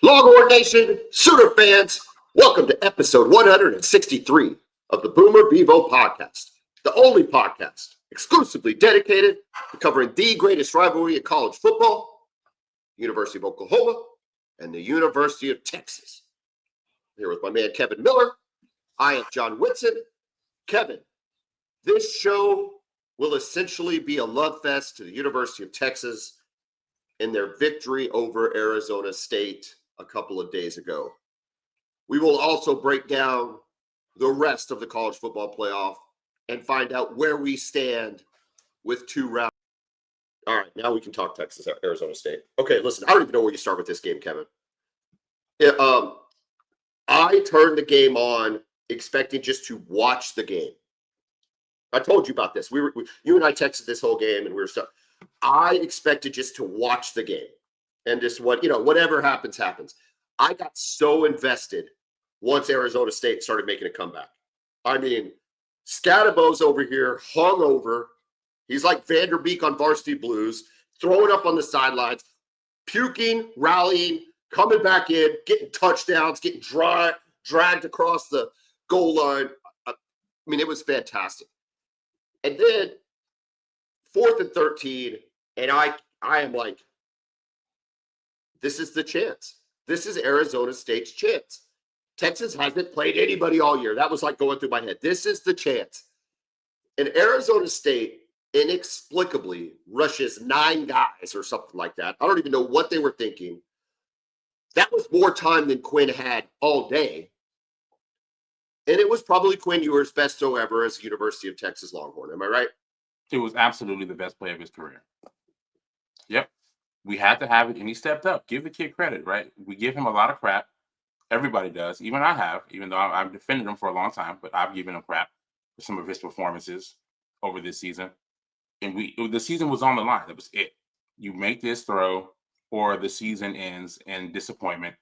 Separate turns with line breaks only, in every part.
Longhorn Nation, Sooner fans, welcome to episode 163 of the Bevo Podcast, the only podcast exclusively dedicated to covering the greatest rivalry in college football, University of Oklahoma and the University of Texas. I'm here with my man Kevin Miller. I am John Whitson. Kevin, this show will essentially be a love fest to the University of Texas in their victory over Arizona State a couple of days ago. We will also break down the rest of the college football playoff and find out where we stand with two rounds. All right, now we can talk Texas, Arizona State. Okay, listen, I don't even know where you start with this game, Kevin. I turned the game on expecting just to watch the game. I told you about this. You and I texted this whole game, and we were stuck. I expected just to watch the game and just whatever happens, happens. I got so invested once Arizona State started making a comeback. I mean, Scadabo's over here, hung over. He's like Vanderbeek on Varsity Blues, throwing up on the sidelines, puking, rallying, coming back in, getting touchdowns, getting dragged across the goal line. I mean, it was fantastic. And then 4th and 13, and I am like, this is the chance. This is Arizona State's chance. Texas hasn't played anybody all year. That was like going through my head. This is the chance. And Arizona State inexplicably rushes 9 guys or something like that. I don't even know what they were thinking. That was more time than Quinn had all day. And it was probably Quinn Ewers' best throw ever as a University of Texas Longhorn. Am I right?
It was absolutely the best play of his career. Yep. We had to have it, and he stepped up. Give the kid credit, right? We give him a lot of crap. Everybody does. Even I have, even though I've defended him for a long time, but I've given him crap for some of his performances over this season. And the season was on the line. That was it. You make this throw, or the season ends in disappointment,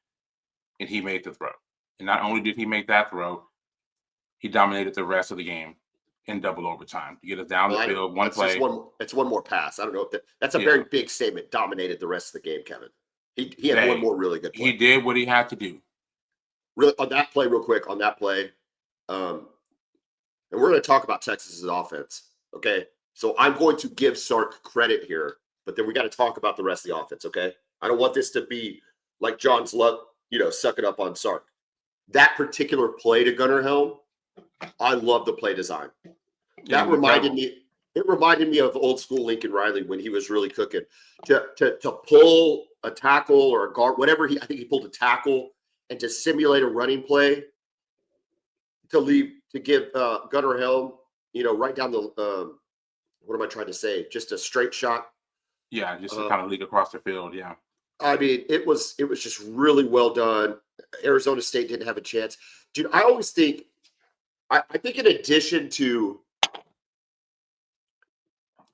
and he made the throw. And not only did he make that throw, he dominated the rest of the game in double overtime to get us down the field. One play.
It's one more pass. I don't know if that's a very big statement. Dominated the rest of the game, Kevin. He had one more really good play.
He did what he had to do.
Really, on that play, real quick, and we're going to talk about Texas's offense. Okay, so I'm going to give Sark credit here, but then we got to talk about the rest of the offense. Okay, I don't want this to be like John's luck, sucking up on Sark. That particular play to Gunnar Helm, I love the play design. That reminded me. It reminded me of old school Lincoln Riley when he was really cooking to pull a tackle or a guard, whatever I think he pulled a tackle and to simulate a running play to give Gunnar Helm, right down the what am I trying to say? Just a straight shot.
Yeah, just to kind of leak across the field. Yeah.
I mean, it was just really well done. Arizona State didn't have a chance, dude. I always think. I think in addition to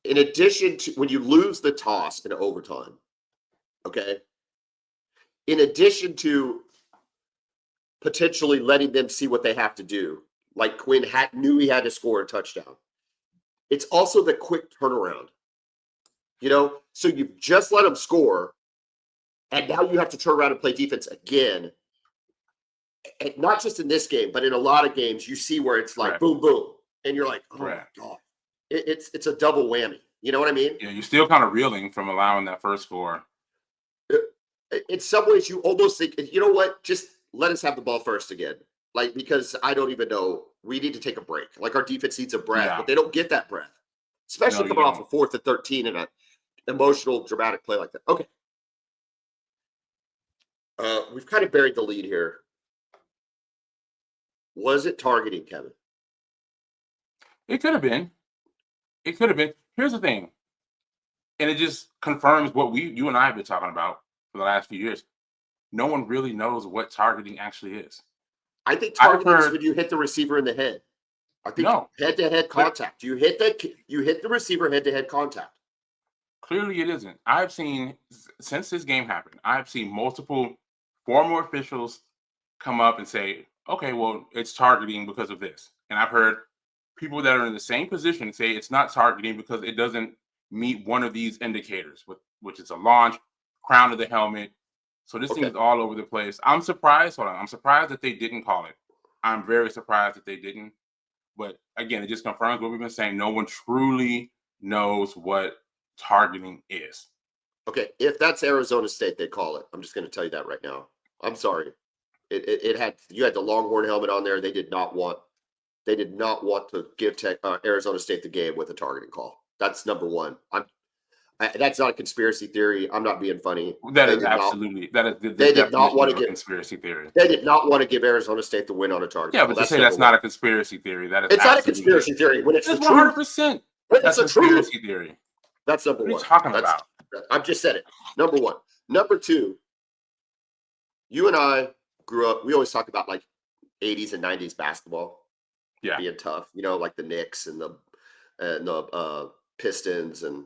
when you lose the toss in overtime, okay, in addition to potentially letting them see what they have to do, like Quinn knew he had to score a touchdown, it's also the quick turnaround, so you've just let them score, and now you have to turn around and play defense again. And not just in this game, but in a lot of games, you see where it's like boom, boom, and you're like, oh my God, it's a double whammy. You know what I mean?
Yeah, you're still kind of reeling from allowing that first score.
In some ways, you almost think, you know what? Just let us have the ball first again, because I don't even know. We need to take a break. Like our defense needs a breath, but they don't get that breath, especially coming off a 4th and 13 in an emotional, dramatic play like that. Okay, we've kind of buried the lead here. Was it targeting, Kevin?
It could have been. Here's the thing, and it just confirms what you and I have been talking about for the last few years. No one really knows what targeting actually is.
I think targeting is when you hit the receiver in the head. I think head-to-head contact. You hit the receiver head-to-head contact.
Clearly, it isn't. I've seen since this game happened. I've seen multiple former officials come up and say, okay, well, it's targeting because of this. And I've heard people that are in the same position say it's not targeting because it doesn't meet one of these indicators, which is a launch, crown of the helmet, So this
Okay.
thing is all over the place. I'm surprised. Hold on. I'm surprised that they didn't call it. I'm very surprised that they didn't. But again, it just confirms what we've been saying. No one truly knows what targeting is.
Okay, if that's Arizona State, they call it. I'm just going to tell you that right now. I'm sorry. It had you had the Longhorn helmet on there. They did not want to give Arizona State the game with a targeting call. That's number one. That's not a conspiracy theory. I'm not being funny.
That is absolutely the
They did not want to
give
give
conspiracy theory.
They did not want to give Arizona State the win on a targeting
Yeah,
call.
but to say that's not a conspiracy theory, that is
it's not a conspiracy theory when it's the truth.
100%.
That's
a conspiracy theory.
That's number one.
What are you talking about?
I've just said it. Number one. Number two, you and I grew up, we always talk about like 80s and 90s basketball being tough, like the Knicks and the Pistons and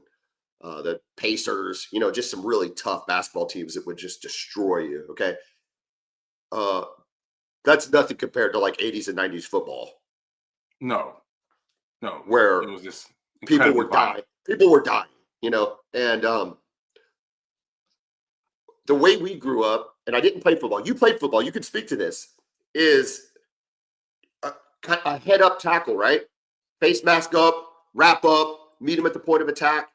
the Pacers, just some really tough basketball teams that would just destroy you. Okay. That's nothing compared to like 80s and 90s football.
No.
Where
it was just
people were dying. People were dying, and the way we grew up, and I didn't play football. You played football. You could speak to this. Is a head up tackle, right? Face mask up, wrap up, meet him at the point of attack.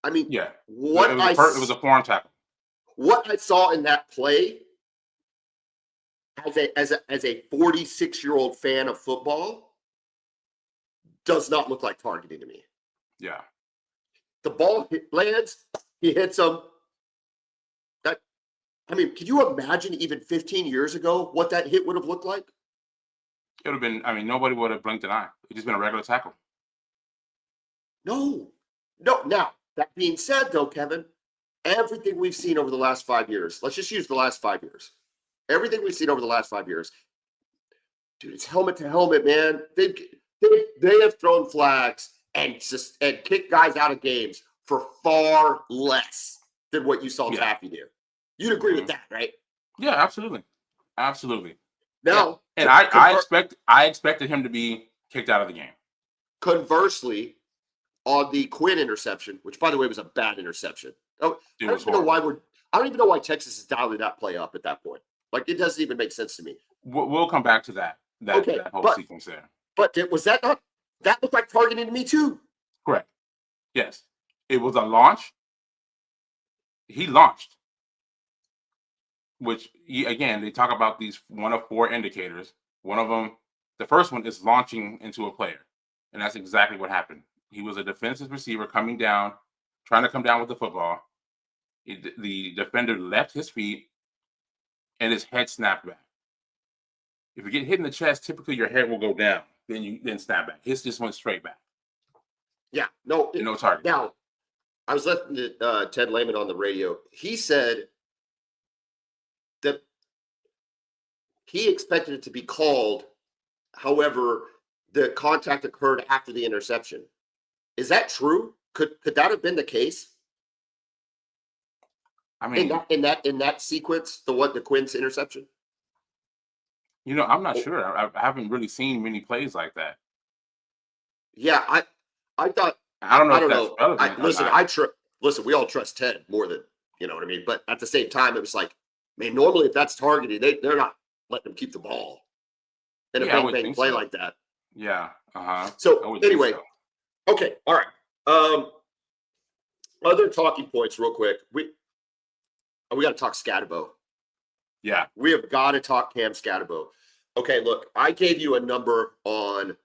I mean,
it was a foreign tackle.
What I saw in that play, as a 46-year-old fan of football, does not look like targeting to me.
Yeah.
The ball lands, he hits him. Can you imagine even 15 years ago what that hit would have looked like?
It would have been, nobody would have blinked an eye. It just been a regular tackle.
No. Now, that being said, though, Kevin, everything we've seen over the last 5 years, let's just use the last 5 years. Everything we've seen over the last 5 years, dude, it's helmet to helmet, man. They have thrown flags and kicked guys out of games for far less than what you saw Taffy do. You'd agree with that, right?
Yeah, absolutely.
Now,
and I expected him to be kicked out of the game.
Conversely, on the Quinn interception, which by the way was a bad interception. I don't even know why Texas is dialing that play up at that point. Like, it doesn't even make sense to me.
We'll come back to that whole sequence there.
But was that not? That looked like targeting to me too.
Correct. Yes, it was a launch. He launched. Which, again, they talk about these one of four indicators. One of them, the first one is launching into a player. And that's exactly what happened. He was a defensive receiver coming down, trying to come down with the football. The defender left his feet, and his head snapped back. If you get hit in the chest, typically your head will go down. Then snap back. His just went straight back.
Yeah. No target. Now, I was listening to Ted Lehman on the radio. He said that he expected it to be called. However, the contact occurred after the interception. Is that true? Could that have been the case? In that sequence, the Quinn's interception.
I'm not sure. I haven't really seen many plays like that.
Yeah, I thought.
I don't know.
Listen, we all trust Ted more than what I mean. But at the same time, it was like, man, normally if that's targeted, they're not letting them keep the ball in a bang play like that.
Yeah.
So anyway, okay, all right. Other talking points, real quick. We got to talk Scatterbo.
Yeah,
we have got to talk Cam Scatterbo. Okay, look, I gave you a number on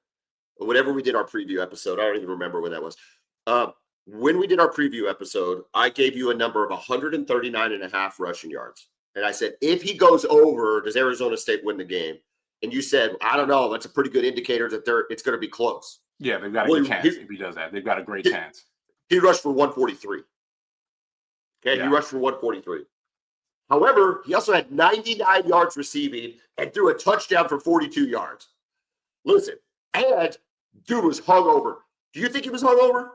whenever we did our preview episode. I don't even remember when that was. When we did our preview episode, I gave you a number of 139.5 rushing yards. And I said, if he goes over, does Arizona State win the game? And you said, I don't know. That's a pretty good indicator that it's going to be close.
Yeah, they've got a good chance if he does that. They've got a great chance.
He rushed for 143. Okay, He rushed for 143. However, he also had 99 yards receiving and threw a touchdown for 42 yards. Listen, and dude was hungover. Do you think he was hungover?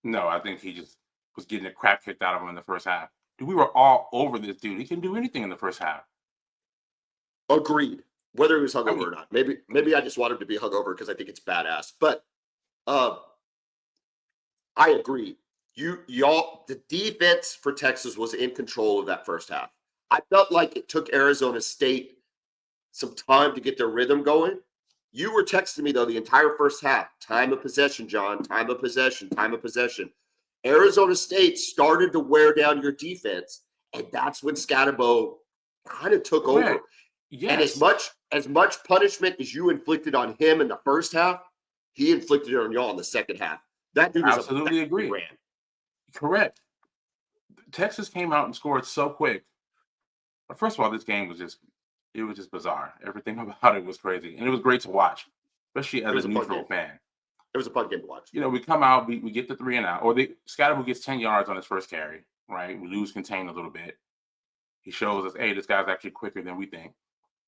No, I think he just was getting the crap kicked out of him in the first half. Dude, we were all over this dude. He can do anything in the first half.
Agreed. Whether he was hungover or not. Maybe I just want him to be hungover because I think it's badass. But I agree. The defense for Texas was in control of that first half. I felt like it took Arizona State some time to get their rhythm going. You were texting me, though, the entire first half. Time of possession, John. Time of possession. Time of possession. Arizona State started to wear down your defense, and that's when Scatterbo kind of took over. And as much punishment as you inflicted on him in the first half, he inflicted it on y'all in the second half. That dude was
Absolutely agree.
ran.
Correct. Texas came out and scored so quick. But first of all, this game was just bizarre. Everything about it was crazy. And it was great to watch, especially as a neutral fan.
It was a fun game to watch.
You know, we come out, we get the 3 and out, or Scatterbo gets 10 yards on his first carry, right? We lose contain a little bit. He shows us, hey, this guy's actually quicker than we think.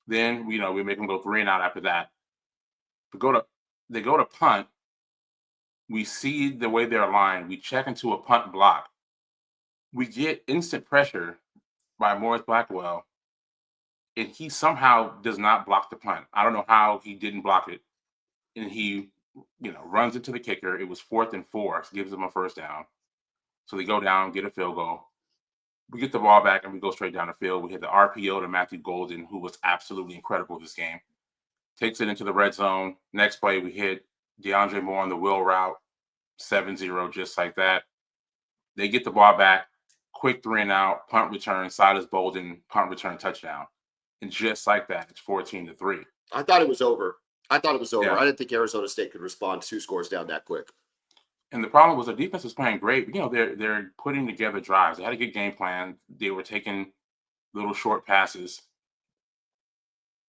Then, we make him go 3 and out after that. They go to punt. We see the way they're aligned. We check into a punt block. We get instant pressure by Morris Blackwell, and he somehow does not block the punt. I don't know how he didn't block it. And he, runs into the kicker. It was 4th and 4, gives them a first down. So they go down, get a field goal. We get the ball back, and we go straight down the field. We hit the RPO to Matthew Golden, who was absolutely incredible this game. Takes it into the red zone. Next play, we hit DeAndre Moore on the wheel route, 7-0, just like that. They get the ball back, quick 3 and out, punt return, Silas Bolden, punt return touchdown. And just like that, it's 14-3.
I thought it was over. Yeah. I didn't think Arizona State could respond 2 scores down that quick.
And the problem was the defense was playing great. They're putting together drives. They had a good game plan. They were taking little short passes.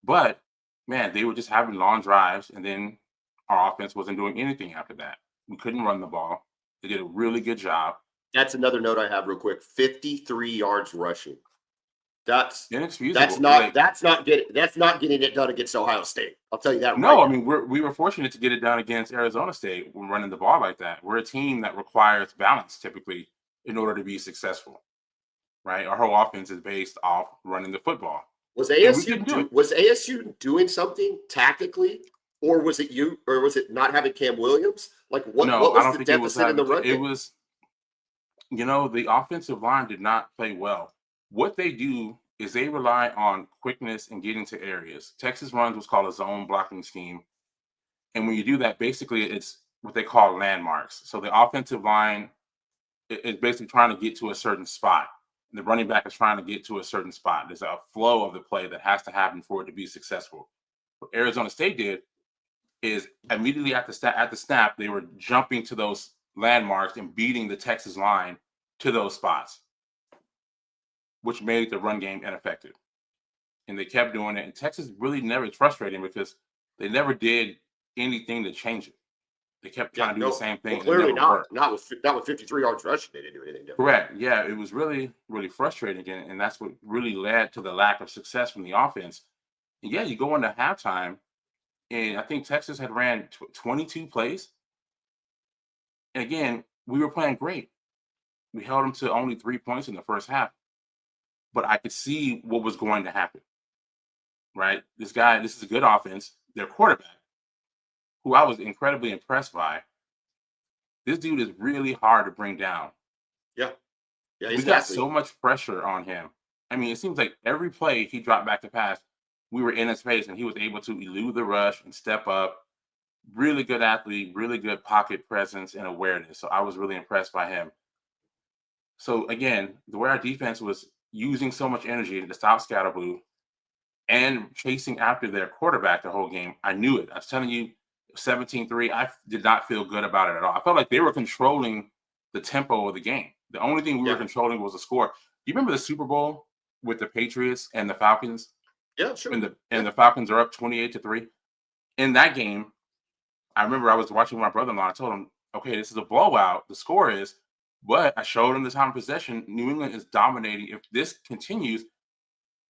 But, man, they were just having long drives, and then our offense wasn't doing anything after that. We couldn't run the ball. They did a really good job.
That's another note I have real quick. 53 yards rushing. That's
inexcusable.
That's not getting it done against Ohio State. I'll tell you that.
No,
right
I mean we were fortunate to get it done against Arizona State. We're running the ball like that. We're a team that requires balance typically in order to be successful, right? Our whole offense is based off running the football.
Was ASU doing something tactically, or was it you, or was it not having Cam Williams? Like what was the deficit in the run game?
It was, the offensive line did not play well. What they do is they rely on quickness and getting to areas. Texas runs what's called a zone blocking scheme. And when you do that, basically it's what they call landmarks. So the offensive line is basically trying to get to a certain spot. And the running back is trying to get to a certain spot. There's a flow of the play that has to happen for it to be successful. What Arizona State did is immediately at the snap, they were jumping to those landmarks and beating the Texas line to those spots, which made the run game ineffective. And they kept doing it. And Texas really it's frustrating because they never did anything to change it. They kept trying to do the same thing.
Well, clearly not with 53 yards rushing. They didn't do anything different.
Correct. Yeah, it was really, really frustrating. And that's what really led to the lack of success from the offense. And yeah, you go into halftime, and I think Texas had ran 22 plays. And again, we were playing great. We held them to only 3 points in the first half. But I could see what was going to happen, right? This is a good offense. Their quarterback, who I was incredibly impressed by, this dude is really hard to bring down.
Yeah,
we got so much pressure on him. I mean, it seems like every play he dropped back to pass, we were in his face, and he was able to elude the rush and step up. Really good athlete, really good pocket presence and awareness. So I was really impressed by him. So again, the way our defense was using so much energy to stop Scatterbo and chasing after their quarterback the whole game, I knew it. I was telling you, 17-3, I did not feel good about it at all. I felt like they were controlling the tempo of the game. The only thing we were controlling was the score. You remember the Super Bowl with the Patriots and the Falcons?
Yeah, sure.
And the Falcons are up 28-3. In that game, I remember I was watching with my brother-in-law. I told him, okay, this is a blowout. The score is. But I showed him the time of possession. New England is dominating. If this continues,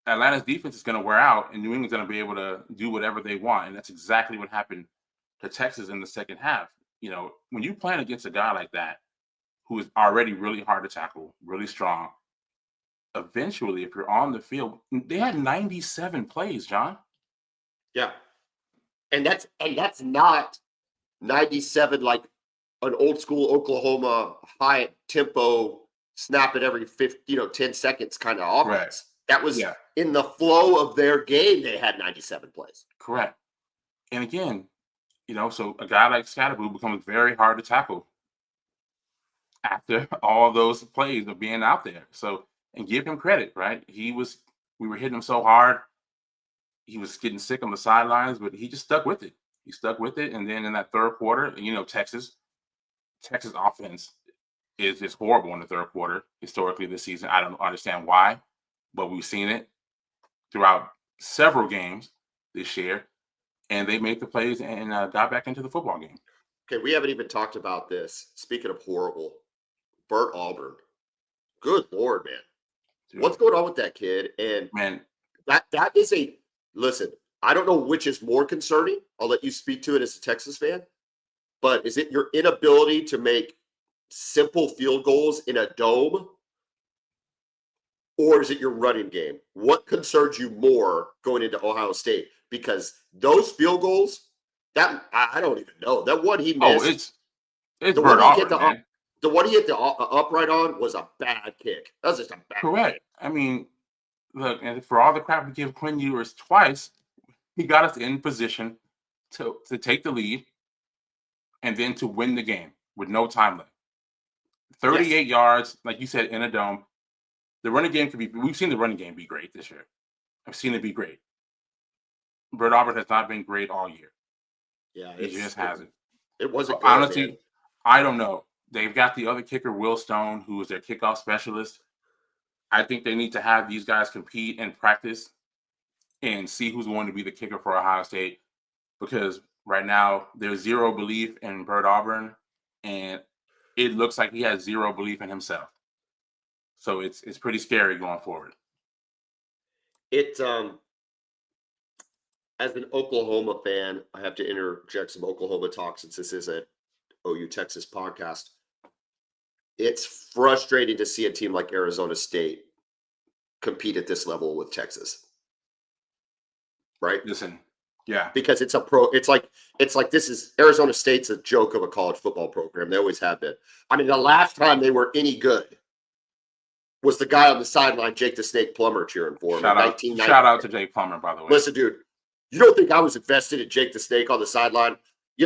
Atlanta's defense is going to wear out, and New England's going to be able to do whatever they want. And that's exactly what happened to Texas in the second half. When you play against a guy like that, who is already really hard to tackle, really strong, eventually, if you're on the field, they had 97 plays, John.
Yeah. And that's not 97 like an old school Oklahoma high tempo snap at every 10 seconds kind of offense. That was
Yeah.
in the flow of their game. They had 97 plays.
Correct. And again, so a guy like Scatterboo becomes very hard to tackle after all those plays of being out there. So, and give him credit, right? We were hitting him so hard. He was getting sick on the sidelines, but he just stuck with it. He stuck with it. And then in that third quarter, Texas offense is just horrible in the third quarter historically this season. I don't understand why, but we've seen it throughout several games this year. And they made the plays and got back into the football game.
Okay, we haven't even talked about this. Speaking of horrible, Bert Auburn. Good Lord, man. Dude. What's going on with that kid? And
man,
that is listen, I don't know which is more concerning. I'll let you speak to it as a Texas fan. But is it your inability to make simple field goals in a dome? Or is it your running game? What concerns you more going into Ohio State? Because those field goals, that I don't even know. That one he missed.
It's Bert Auburn, man.
The one he hit the upright on was a bad kick. That was just a bad
Correct.
kick.
I mean, look, and for all the crap we give Quinn Ewers twice, he got us in position to take the lead and then to win the game with no time left. 38 yards, like you said, in a dome. The running game we've seen the running game be great this year. I've seen it be great. Bert Auburn has not been great all year.
Yeah,
he just hasn't.
It wasn't
good, honestly, man. I don't know. They've got the other kicker, Will Stone, who is their kickoff specialist. I think they need to have these guys compete and practice and see who's going to be the kicker for Ohio State, because right now there's zero belief in Bert Auburn, and it looks like he has zero belief in himself. So it's pretty scary going forward.
As an Oklahoma fan, I have to interject some Oklahoma talk since this is an OU Texas podcast. It's frustrating to see a team like Arizona State compete at this level with Texas. Right?
Listen, yeah.
Because it's like this is Arizona State's a joke of a college football program. They always have been. I mean, the last time they were any good was the guy on the sideline, Jake the Snake Plummer, cheering for him.
Shout out to Jake Plummer, by the way.
Listen, dude, you don't think I was invested in Jake the Snake on the sideline?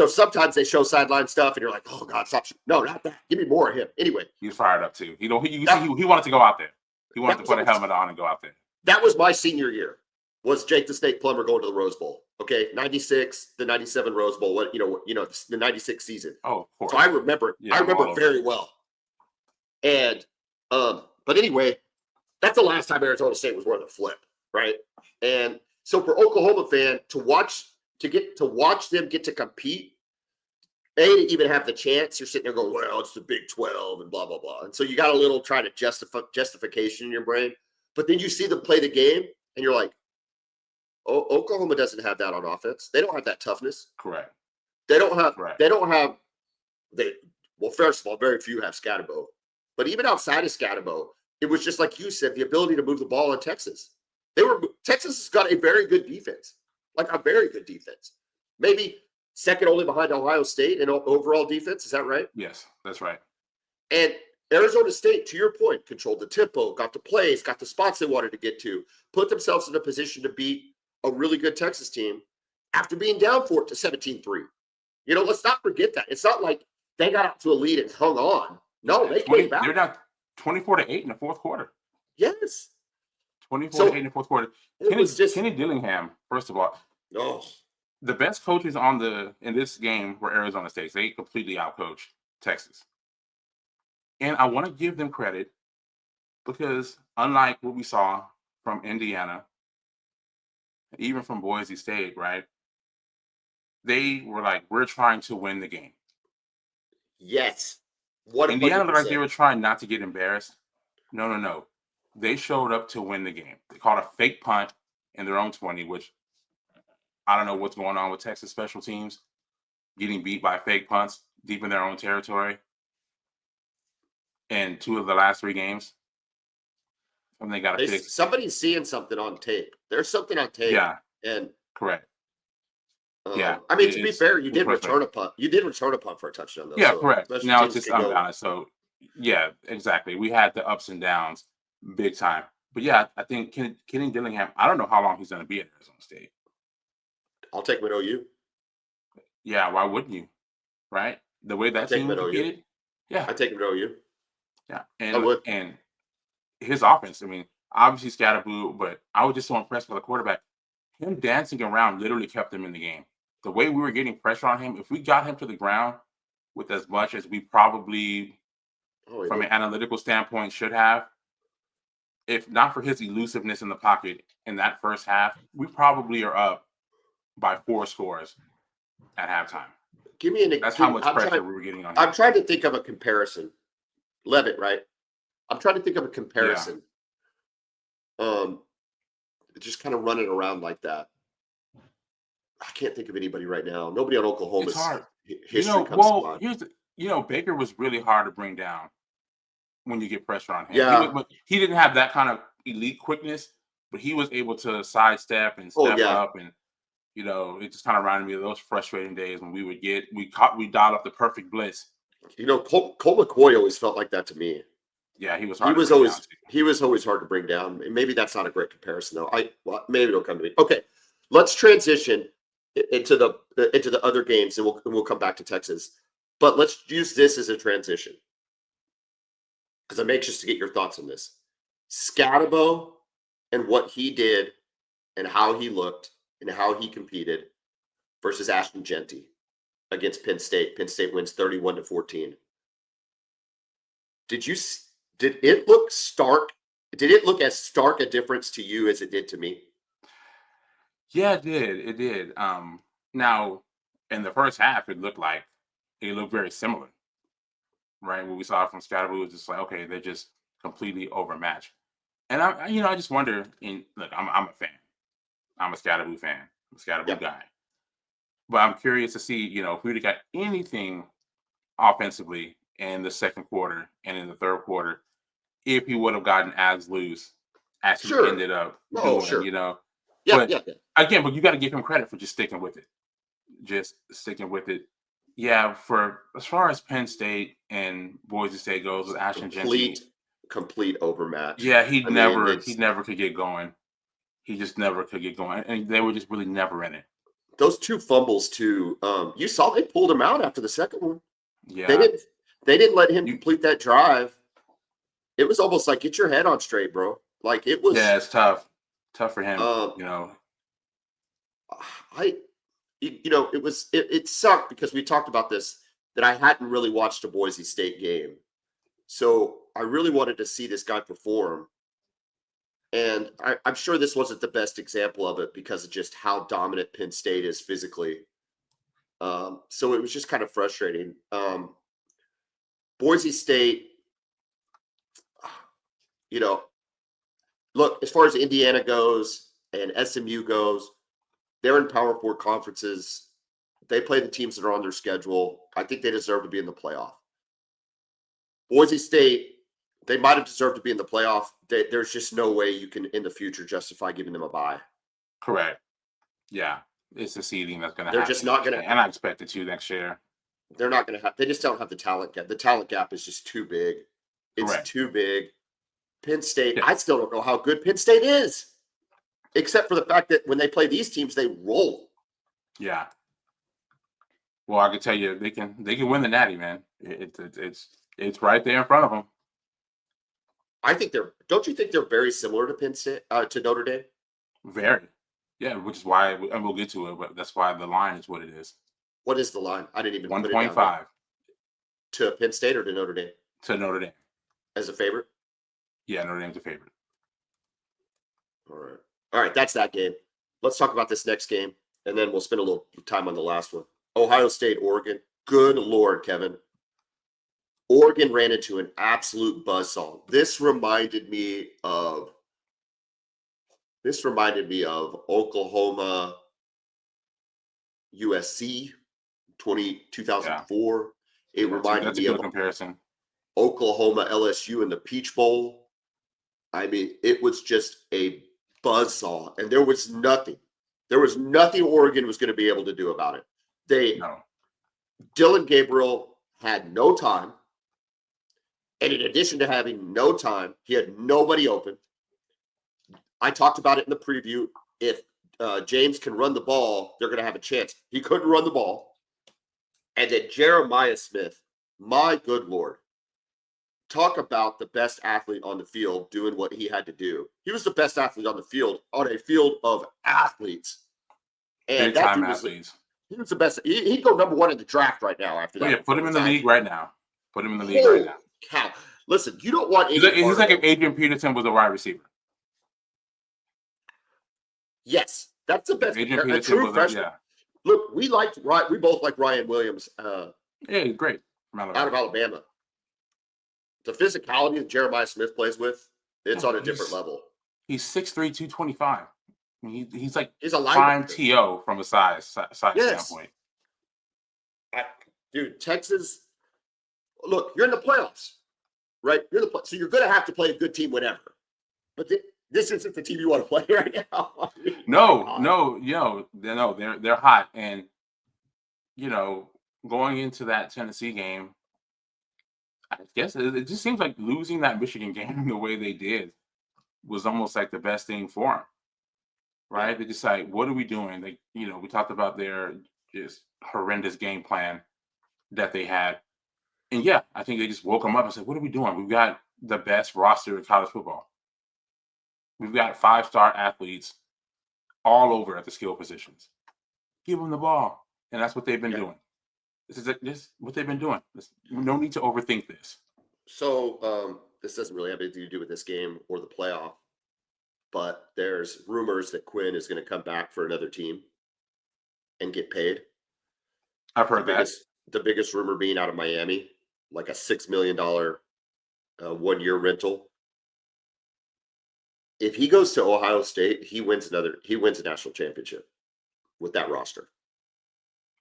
Sometimes they show sideline stuff, and you're like, "Oh God, stop!" No, not that. Give me more of him. Anyway,
he's fired up too. He wanted to go out there. He wanted to put a helmet on and go out there.
That was my senior year. Was Jake the Snake Plummer going to the Rose Bowl? Okay, 96, the 97 Rose Bowl. The 96 season.
Oh, of course.
So I remember. I remember very well. And but anyway, that's the last time Arizona State was wearing the flip, right? And so for Oklahoma fan to get to watch them get to compete, to even have the chance, you're sitting there going, well, it's the Big 12 and blah, blah, blah. And so you got a little try to justification in your brain. But then you see them play the game and you're like, oh, Oklahoma doesn't have that on offense. They don't have that toughness.
Correct.
Well, first of all, very few have Scatterbo. But even outside of Scatterbo, it was just like you said, the ability to move the ball in Texas. Texas has got a very good defense, like a very good defense. Maybe second only behind Ohio State in overall defense. Is that right?
Yes, that's right.
And Arizona State, to your point, controlled the tempo, got the plays, got the spots they wanted to get to, put themselves in a position to beat a really good Texas team after being down 17-3. Let's not forget that. It's not like they got out to a lead and hung on. No, they came back.
They're down 24-8 in the fourth quarter.
Yes.
24-8 in the fourth quarter. Kenny Dillingham, first of all.
Oh.
The best coaches in this game were Arizona State. They completely outcoached Texas. And I want to give them credit because unlike what we saw from Indiana, even from Boise State, right? They were like, we're trying to win the game.
Yes.
Indiana looked like they were trying not to get embarrassed. No. They showed up to win the game. They called a fake punt in their own 20, which I don't know what's going on with Texas special teams, getting beat by fake punts deep in their own territory. And 2 of the last 3 games. And they got to fix.
Somebody's seeing something on tape. There's something on tape.
Yeah.
And
correct. Yeah.
I mean, to be fair, you did return a punt. You did return a punt for a touchdown, though.
Yeah, so correct. Now it's just unbalanced. So, yeah, exactly. We had the ups and downs big time. But yeah, I think Kenny Dillingham. I don't know how long he's going to be at Arizona State.
I'll take him at OU.
Yeah, why wouldn't you? Right? The way
I'll
that
take him
team
at OU.
competed. Yeah,
I'd take him at OU.
yeah,
I would.
and his offense. I mean, obviously Scatterboo, but I was just so impressed by the quarterback. Him dancing around literally kept him in the game. The way we were getting pressure on him, if we got him to the ground with as much as we probably,
Oh,
from
yeah.
an analytical standpoint, should have, if not for his elusiveness in the pocket in that first half, we probably are up by 4 scores at halftime.
Give me
That's how much pressure we were getting on him.
I'm trying to think of a comparison. Levitt, right? I'm trying to think of a comparison. Just kind of running around like that. I can't think of anybody right now. Nobody on Oklahoma's
It's hard.
history comes to mind.
Here's Baker was really hard to bring down when you get pressure on him.
Yeah.
He didn't have that kind of elite quickness, but he was able to sidestep and step up, and it just kind of reminded me of those frustrating days when we dialed up the perfect blitz.
Cole McCoy always felt like that to me.
Yeah, he was
hard. He was always hard to bring down. Maybe that's not a great comparison though. Maybe it'll come to me. Okay, let's transition into the other games, and we'll come back to Texas. But let's use this as a transition because I'm anxious to get your thoughts on this. Scatterbo and what he did, and how he looked, and how he competed versus Ashton Genty against Penn State. Penn State wins 31-14. Did it look stark? Did it look as stark a difference to you as it did to me?
Yeah, it did. It did. Now, in the first half, it looked very similar, right? What we saw from Scatterboo was just like, okay, they're just completely overmatched. And I just wonder. Look, I'm a fan. I'm a Scatterboo fan. I'm a Scatterboo guy. But I'm curious to see, if we'd have got anything offensively in the second quarter and in the third quarter, if he would have gotten as loose as he ended up doing, But you got to give him credit for just sticking with it. Yeah, for as far as Penn State and Boise State goes with Ashton Genty,
complete overmatch.
Yeah, he never could get going. He just never could get going, and they were just really never in it.
Those 2 fumbles too. You saw they pulled him out after the second one.
Yeah,
they didn't let him complete that drive. It was almost like, get your head on straight, bro. Like it was.
Yeah, it's tough for him.
It sucked because we talked about this, that I hadn't really watched a Boise State game, so I really wanted to see this guy perform. And I'm sure this wasn't the best example of it because of just how dominant Penn State is physically. So it was just kind of frustrating. Boise State, look, as far as Indiana goes and SMU goes, they're in Power 4 conferences. They play the teams that are on their schedule. I think they deserve to be in the playoff. Boise State, they might have deserved to be in the playoff. There's just no way you can, in the future, justify giving them a bye.
Correct. Yeah. It's the seeding that's going to
happen. They're
just
not going to.
And I expect it to next year.
They're not going to have. They just don't have the talent gap. The talent gap is just too big. It's too big. Penn State, I still don't know how good Penn State is, except for the fact that when they play these teams, they roll.
Yeah. Well, I can tell you, they can win the Natty, man. It's right there in front of them.
I think don't you think they're very similar to Penn State, to Notre Dame?
Very. Yeah, which is why, and we'll get to it, but that's why the line is what it is.
What is the line? I didn't even
1.5.
To Penn State or to Notre Dame?
To Notre Dame.
As a favorite?
Yeah, Notre Dame's a favorite.
All right, that's that game. Let's talk about this next game, and then we'll spend a little time on the last one. Ohio State, Oregon. Good Lord, Kevin. Oregon ran into an absolute buzzsaw. This reminded me of Oklahoma, USC, 2004.
Yeah.
It reminded me of
comparison.
Oklahoma, LSU in the Peach Bowl. I mean, it was just a buzzsaw, and there was nothing Oregon was going to be able to do about it. Dylan Gabriel had no time. And in addition to having no time, he had nobody open. I talked about it in the preview. If James can run the ball, they're going to have a chance. He couldn't run the ball. And then Jeremiah Smith, my good Lord, talk about the best athlete on the field doing what he had to do. He was the best athlete on the field, on a field of athletes. And
Big time athletes.
He was the best. He'd go number one in the draft right now after that.
Yeah, put him in the league right now. Put him in the league right now.
Cow. Listen, you don't want any.
He's like if Adrian Peterson was a wide receiver.
Yes, that's the best.
Adrian
a true freshman.
Yeah.
Look, we both like Ryan Williams.
Yeah, he's great.
Out of Alabama. The physicality that Jeremiah Smith plays with, it's on a different level.
He's 6'3", 225. I mean, he's like
he's a
prime TO from a size standpoint.
Dude, Texas. Look, you're in the playoffs, right? So you're going to have to play a good team whenever. But this isn't the team you want to play right now. They're
hot, and going into that Tennessee game, I guess it just seems like losing that Michigan game the way they did was almost like the best thing for them, right? Yeah. They just like, what are we doing? We talked about their just horrendous game plan that they had. And yeah, I think they just woke them up and said, what are we doing? We've got the best roster in college football. We've got 5-star athletes all over at the skill positions. Give them the ball. And that's what they've been doing. This is what they've been doing. No need to overthink this.
So this doesn't really have anything to do with this game or the playoff, but there's rumors that Quinn is going to come back for another team and get paid.
I've heard that.
The biggest rumor being out of Miami, like a $6 million 1-year rental. If he goes to Ohio State, he wins a national championship with that roster.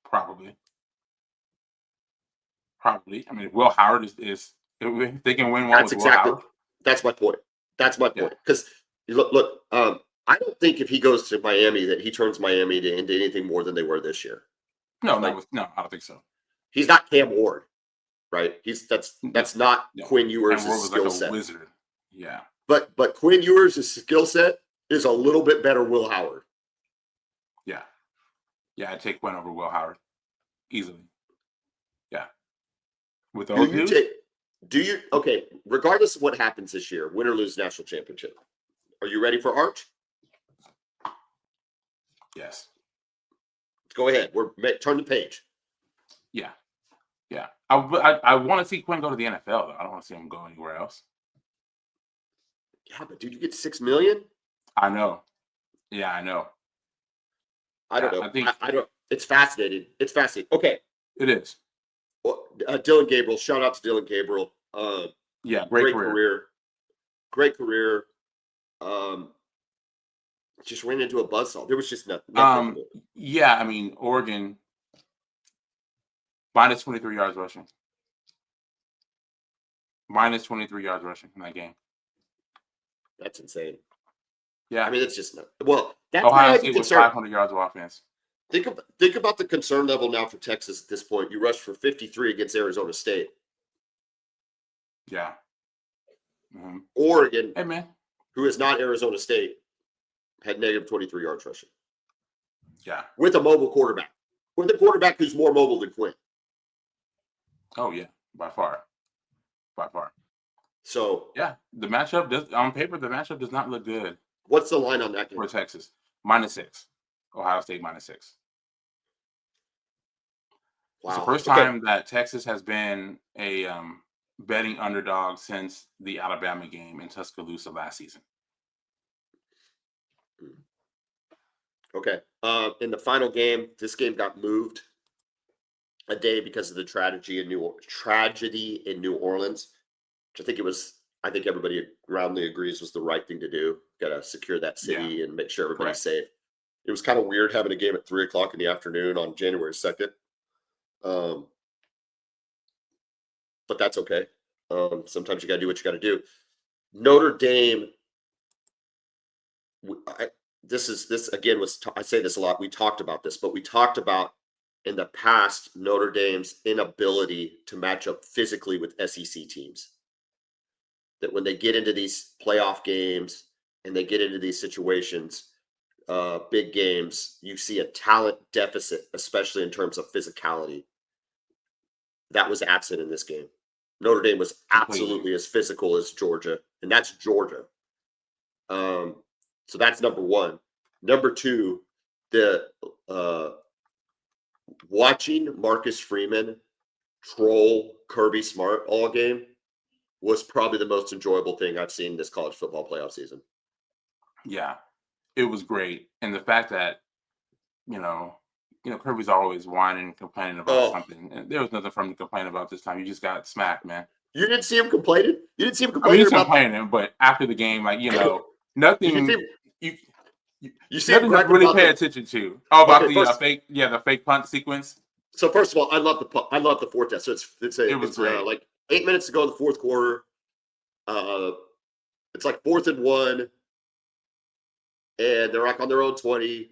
Probably. I mean, Will Howard is if they can win one with Will Howard.
That's my point. Because look, I don't think if he goes to Miami that he turns Miami into anything more than they were this year.
No, I don't think so.
He's not Cam Ward, right? That's not Quinn Ewers' skill set.
Wizard. Yeah.
But Quinn Ewers' skill set is a little bit better Will Howard.
Yeah. Yeah, I'd take Quinn over Will Howard easily. Yeah. With those
okay, regardless of what happens this year, win or lose national championship, are you ready for Arch?
Yes.
Go ahead. Turn the page.
Yeah. Yeah. I want to see Quinn go to the NFL, though. I don't want to see him go anywhere else.
Yeah, but dude, you get $6 million?
I know. Yeah, I know.
I don't know. I don't. It's fascinating. Okay.
It is.
Well, Dylan Gabriel. Shout out to Dylan Gabriel.
Great career.
Great career. Just ran into a buzzsaw. There was just nothing.
Yeah, I mean, Oregon minus 23 yards rushing. Minus 23 yards rushing in that game.
That's insane.
Yeah.
I mean, it's just that's
Ohio State was 500 yards of offense.
Think about the concern level now for Texas at this point. You rushed for 53 against Arizona State.
Yeah. Mm-hmm.
Oregon,
hey man,
who is not Arizona State, had negative 23 yards rushing.
Yeah.
With a mobile quarterback. With a quarterback who's more mobile than Quinn.
Oh, yeah. By far.
So.
Yeah. The matchup does not look good.
What's the line on that game?
For Texas. -6. Ohio State -6. Wow. It's the first time that Texas has been a betting underdog since the Alabama game in Tuscaloosa last season.
Okay. In the final game, this game got moved a day because of the tragedy in New Orleans, which I think everybody roundly agrees was the right thing to do. Got to secure that city and make sure everybody's safe. It was kind of weird having a game at 3:00 in the afternoon on January 2nd. But that's okay. Sometimes you got to do what you got to do. Notre Dame. I say this a lot. We talked about this, but we talked about in the past Notre Dame's inability to match up physically with SEC teams. That when they get into these playoff games, and they get into these situations, big games, you see a talent deficit, especially in terms of physicality. That was absent in this game. Notre Dame was
Completely.
absolutely as physical as Georgia, and that's Georgia. So that's number one. Number two, the watching Marcus Freeman troll Kirby Smart all game was probably the most enjoyable thing I've seen this college football playoff season.
Yeah, it was great, and the fact that you know, Kirby's always whining and complaining about
Oh,
something, and there was nothing for him to complain about this time. You just got smacked, man.
you didn't see him complaining? You didn't see him
I mean,
complaining
he's
about
complaining, but after the game, like
you see
nothing.
him,
You, you
you see him
nothing to
griping
really
about
pay
the
attention to. Oh, about
okay,
the
first
the fake punt sequence.
so first of all, I love the fourth test. So
It was great.
like 8 minutes to go in the fourth quarter. Uh it's like 4th and 1, and they're like on their own 20,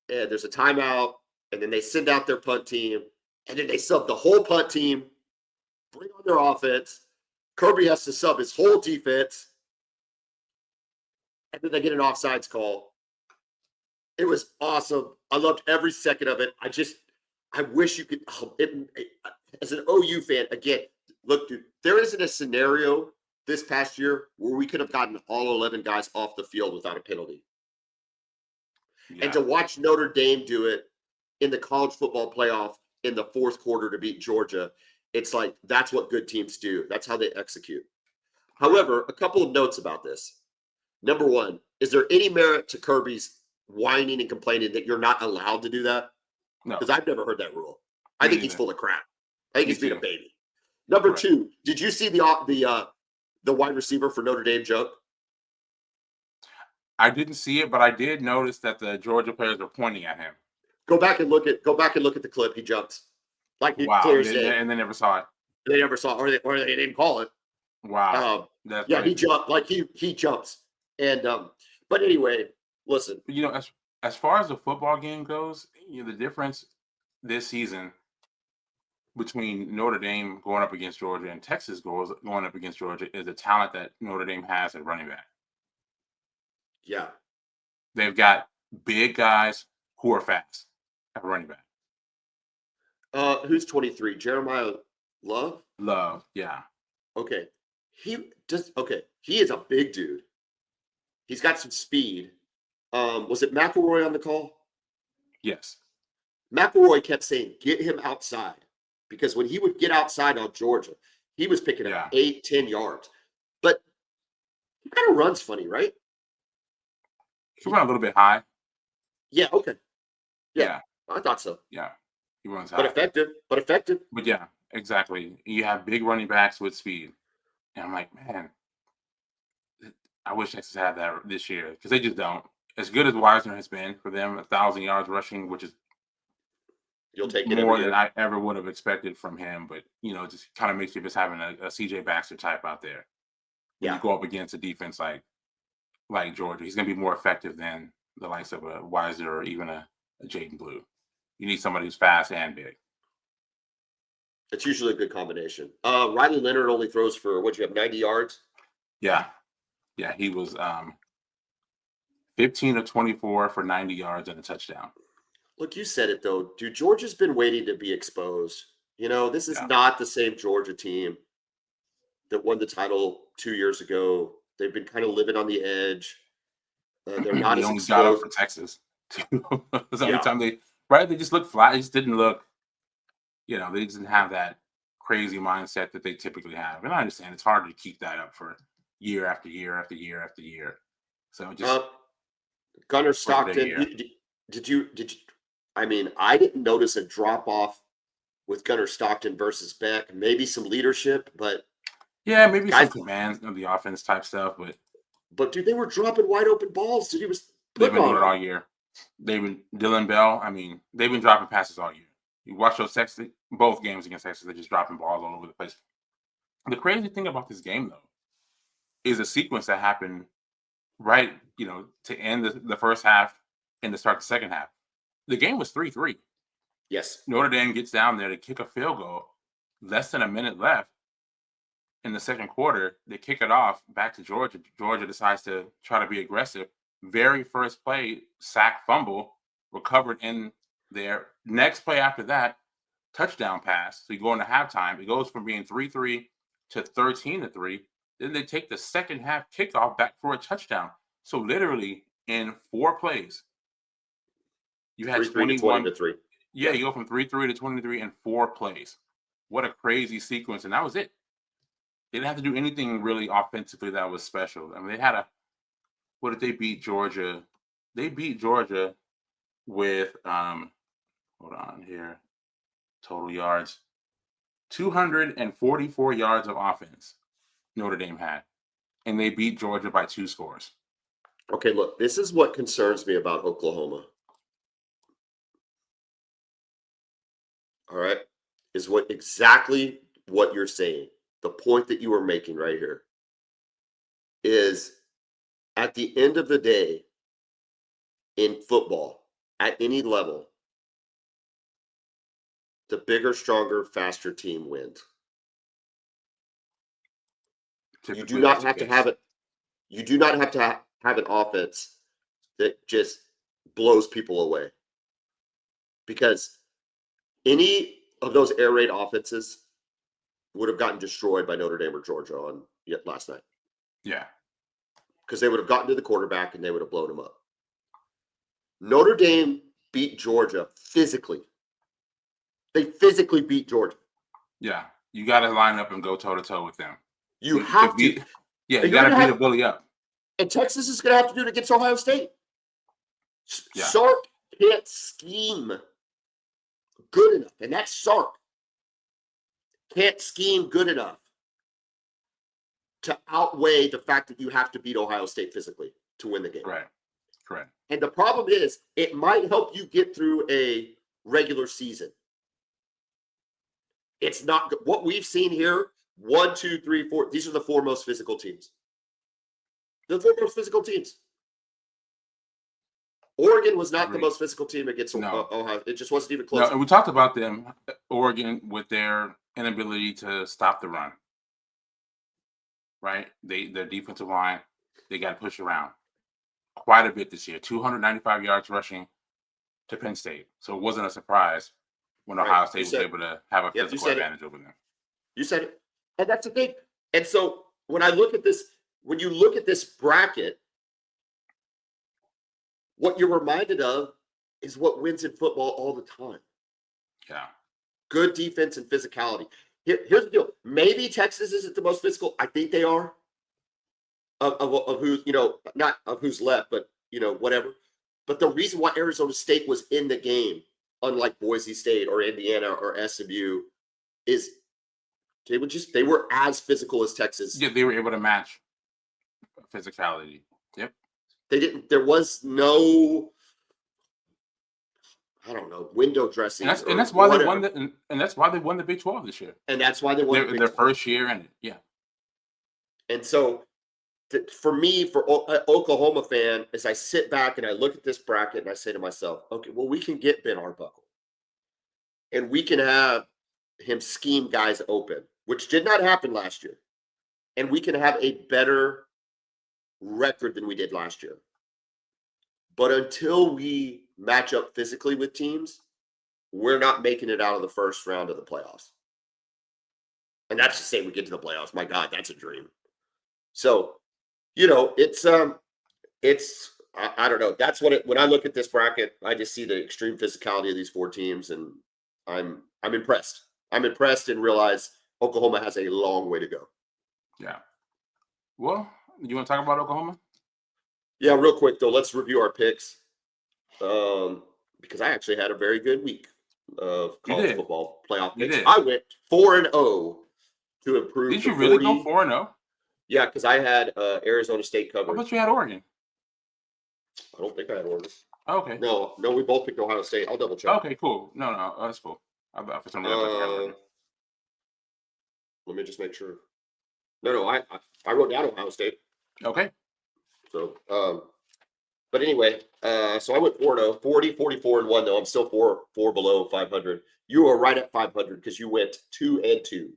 and there's a timeout, and then they send out their punt team, and then they sub the whole punt team, bring on their offense. Kirby has to sub his whole defense, and then they get an offsides call. It was awesome. I loved every second of it. I wish you could. As an OU fan, again, look, dude, there isn't a scenario this past year where we could have gotten all 11 guys off the field without a penalty. And
Yeah,
to watch Notre Dame do it in the college football playoff in the fourth quarter to beat Georgia, it's like that's what good teams do. That's how they execute. However, a couple of notes about this. Number one, is there any merit to Kirby's whining and complaining that you're not allowed to do that?
no,
Because I've never heard that rule. I
me
think he's
neither.
full of crap. I think
Me
he's being a
too.
baby. Number
Correct.
two, did you see the wide receiver for Notre Dame jump?
I didn't see it, but I did notice that the Georgia players were pointing at him.
Go back and look at the clip. He jumps like he
Wow,
clear as day.
and they never saw it.
They never saw, or they didn't call it.
Wow, that's
Yeah, he
crazy.
jumped like he jumps. And but anyway, listen.
As far as the football game goes, the difference this season between Notre Dame going up against Georgia and Texas going up against Georgia is the talent that Notre Dame has at running back.
Yeah.
They've got big guys who are fast at running back.
Who's 23? Jeremiah Love?
Love, yeah,
Okay. He is a big dude. He's got some speed. Was it McElroy on the call?
yes,
McElroy kept saying, get him outside. Because when he would get outside on Georgia, he was picking up
yeah.
8, 10 yards. But he kind of runs funny, right?
He went a little bit high.
Yeah, okay. Yeah,
Yeah,
I thought so.
yeah. He runs
But
high.
effective. But effective.
But yeah, exactly. You have big running backs with speed. And I'm like, man, I wish Texas had that this year because they just don't. As good as Wisner has been for them, 1,000 yards rushing, which is
You'll take it every
more than
year.
I ever would have expected from him. But it just kind of makes you just having a CJ Baxter type out there. When
Yeah.
you go up against a defense like Georgia, he's going to be more effective than the likes of a Wisner or even a Jaden Blue. You need somebody who's fast and big.
It's usually a good combination. Riley Leonard only throws for what you have, 90 yards.
Yeah, yeah. He was 15 of 24 for 90 yards and a touchdown.
Look, you said it though, dude. Georgia's been waiting to be exposed. This is
Yeah.
not the same Georgia team that won the title 2 years ago. They've been kind of living on the edge. They're not
They
as
only got up
exposed.
for Texas. That's the only
Yeah.
time they just looked flat. They just didn't look, they just didn't have that crazy mindset that they typically have. And I understand it's hard to keep that up for year after year after year after year. So just
Gunnar
was a big
Stockton.
year.
Did you? I mean, I didn't notice a drop off with Gunnar Stockton versus Beck. Maybe some leadership, but
Yeah, maybe
guys,
some command of the offense type stuff, but
dude, they were dropping wide open balls. Dude, he was
they've
putting
been
on
doing it
them.
all year. Dylan Bell. I mean, they've been dropping passes all year. You watch those both games against Texas, they're just dropping balls all over the place. The crazy thing about this game, though, is a sequence that happened right, to end the first half and to start the second half. The game was 3-3.
Yes.
Notre Dame gets down there to kick a field goal, less than a minute left, in the second quarter, they kick it off back to Georgia. Georgia decides to try to be aggressive. Very first play, sack fumble, recovered in there. Next play after that, touchdown pass. So you go into halftime. It goes from being 3-3 to 13-3. Then they take the second half kickoff back for a touchdown. So literally in 4 plays, you had
3-3 to
21.
20-3.
Yeah, you go from 3-3 to 23 in 4 plays. What a crazy sequence. And that was it. They didn't have to do anything really offensively that was special. I mean, they had what did they beat Georgia? They beat Georgia with, hold on here, total yards, 244 yards of offense Notre Dame had. And they beat Georgia by 2 scores.
Okay, look, this is what concerns me about Oklahoma. All right, is exactly what you're saying. The point that you were making right here is, at the end of the day, in football, at any level, the bigger, stronger, faster team wins. You do not have to have it. You do not have to have an offense that just blows people away, because any of those air raid offenses would have gotten destroyed by Notre Dame or Georgia on last night.
Yeah.
Because they would have gotten to the quarterback and they would have blown him up. Notre Dame beat Georgia physically. They physically beat Georgia.
Yeah. You got to line up and go toe-to-toe with them.
You have to.
Yeah, you got to beat a bully up.
And Texas is going to have to do it against Ohio State.
Yeah.
Sark can't scheme good enough. And that's Sark. Can't scheme good enough to outweigh the fact that you have to beat Ohio State physically to win the game.
Right. Correct.
And the problem is, it might help you get through a regular season. It's not what we've seen here. 1, 2, 3, 4. These are the 4 most physical teams. The 4 most physical teams. Oregon was not the most physical team against Ohio. It just wasn't even close.
No, and we talked about them, Oregon, with their inability to stop the run. Right? Their defensive line, they got to push around quite a bit this year. 295 yards rushing to Penn State. So it wasn't a surprise when Ohio State was able to have a physical advantage over them.
You said it. And that's the thing. And so when I look at this, when you look at this bracket, what you're reminded of is what wins in football all the time.
Yeah.
Good defense and physicality. Here's the deal. Maybe Texas isn't the most physical. I think they are. Of who's, not of who's left, but, whatever. But the reason why Arizona State was in the game, unlike Boise State or Indiana or SMU, is they were as physical as Texas.
Yeah, they were able to match physicality. Yep.
There was no, I don't know, window dressing.
And that's why they won the Big 12 this year.
And that's why they won
their first year in it. Yeah.
And so for me, for an Oklahoma fan, as I sit back and I look at this bracket and I say to myself, okay, well, we can get Ben Arbuckle. And we can have him scheme guys open, which did not happen last year. And we can have a better record than we did last year. But until we match up physically with teams, we're not making it out of the first round of the playoffs. And that's to say we get to the playoffs. My God, that's a dream. So, it's I don't know. That's when I look at this bracket, I just see the extreme physicality of these 4 teams, and I'm impressed. I'm impressed and realize Oklahoma has a long way to go.
Yeah. Well, you want to talk about Oklahoma?
Yeah, real quick though, let's review our picks. Because I actually had a very good week of college football playoff picks. I went 4-0 to improve.
Did you really go 4-0?
Yeah, because I had Arizona State covered.
I thought you had Oregon.
I don't think I had Oregon.
Okay.
No, we both picked Ohio State. I'll double check.
Okay, cool. No, that's cool. I thought for some reason
let me just make sure. No, I wrote down Ohio State.
Okay.
So, but anyway, so I went 4-0, 40, 44, and 1 though. I'm still four below 500. You are right at 500 because you went 2-2.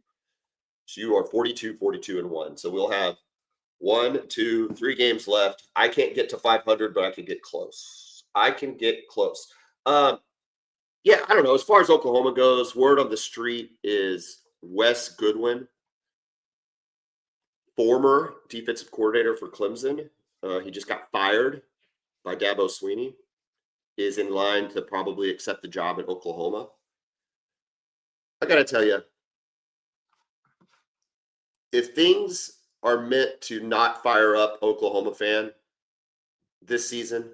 So you are 42, 42, and 1. So we'll have 1, 2, 3 games left. I can't get to 500, but I can get close. I can get close. Yeah, I don't know. As far as Oklahoma goes, word on the street is Wes Goodwin, former defensive coordinator for Clemson. He just got fired by Dabo Sweeney, is in line to probably accept the job at Oklahoma. I got to tell you, if things are meant to not fire up Oklahoma fan this season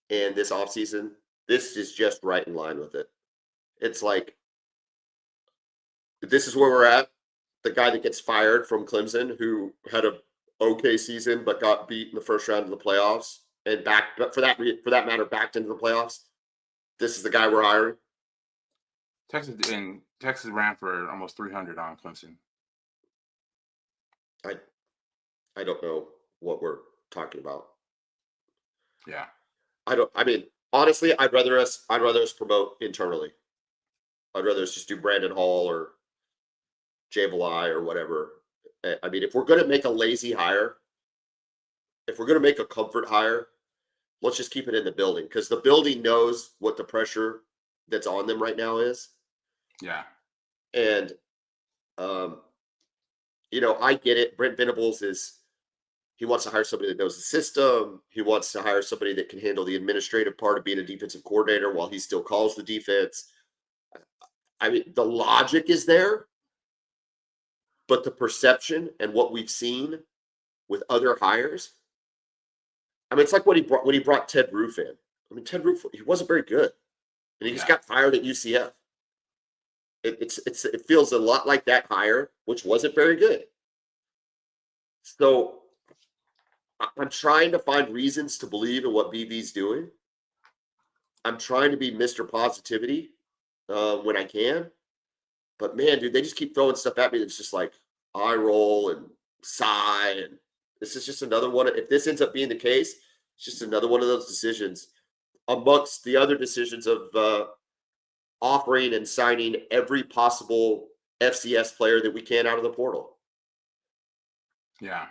and this offseason, this is just right in line with it. It's like, this is where we're at. The guy that gets fired from Clemson, who had a okay season but got beat in the first round of the playoffs and for that matter, backed into the playoffs. This is the guy we're hiring.
Texas ran for almost 300 on Clemson.
I don't know what we're talking about.
Yeah.
I mean, honestly, I'd rather us promote internally. I'd rather us just do Brandon Hall or Javelai or whatever. I mean, if we're going to make a lazy hire, if we're going to make a comfort hire, let's just keep it in the building, because the building knows what the pressure that's on them right now is.
Yeah.
And, I get it. Brent Venables he wants to hire somebody that knows the system. He wants to hire somebody that can handle the administrative part of being a defensive coordinator while he still calls the defense. I mean, the logic is there, but the perception and what we've seen with other hires, I mean, it's like when he brought Ted Roof in. I mean, Ted Roof, he wasn't very good, and he just got fired at UCF. It feels a lot like that hire, which wasn't very good. So I'm trying to find reasons to believe in what BV's doing. I'm trying to be Mr. Positivity when I can. But man, dude, they just keep throwing stuff at me that's just like eye roll and sigh. And this is just another one. If this ends up being the case, it's just another one of those decisions amongst the other decisions of offering and signing every possible FCS player that we can out of the portal.
Yeah.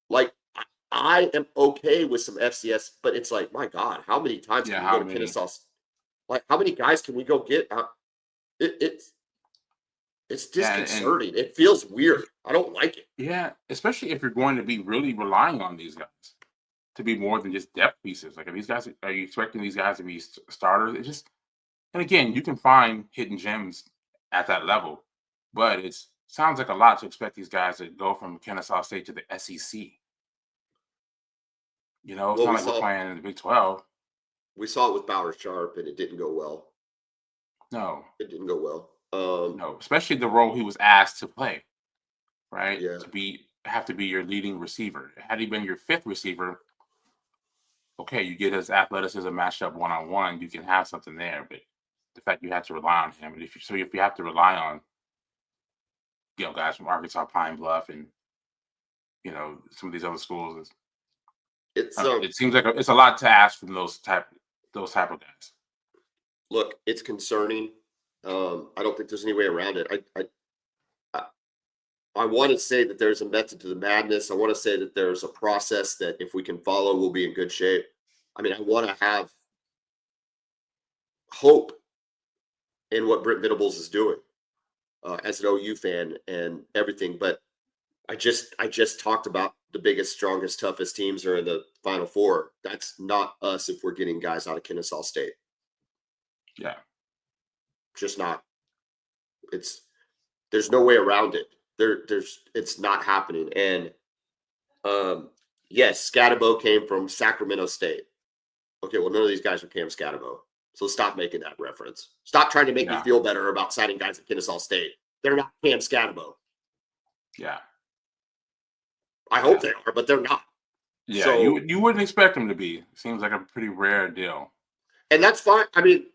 Like, I am okay with some FCS, but it's like, my God, how many times can we go to Kennesaw? Like, how many guys can we go get? It's disconcerting. It feels weird. I don't like it.
Yeah, especially if you're going to be really relying on these guys to be more than just depth pieces. Like, are you expecting these guys to be starters? It just, and again, you can find hidden gems at that level, but it sounds like a lot to expect these guys to go from Kennesaw State to the SEC. It's not like we're playing in the Big 12.
We saw it with Bowers Sharp, and it didn't go well.
No.
It didn't go well.
No, especially the role he was asked to play, right?
Yeah.
Have to be your leading receiver. Had he been your fifth receiver, okay, you get his athleticism matched up one-on-one, you can have something there. But the fact you have to rely on him, and if you have to rely on, guys from Arkansas, Pine Bluff, and some of these other schools, it seems like it's a lot to ask from those type of guys.
Look, it's concerning. I don't think there's any way around it. I want to say that there's a method to the madness. I want to say that there's a process that if we can follow, we'll be in good shape. I mean, I want to have hope in what Brent Venables is doing as an OU fan and everything. But I just talked about the biggest, strongest, toughest teams are in the Final Four. That's not us if we're getting guys out of Kennesaw State.
Yeah.
Just not. There's no way around it. It's not happening. And yes, Scatabo came from Sacramento State. Okay, well, none of these guys are Cam Scatabo. So stop making that reference. Stop trying to make me feel better about signing guys at Kennesaw State. They're not Cam Scatabo.
Yeah.
I hope they are, but they're not.
Yeah, so, you wouldn't expect them to be. Seems like a pretty rare deal.
And that's fine. I mean,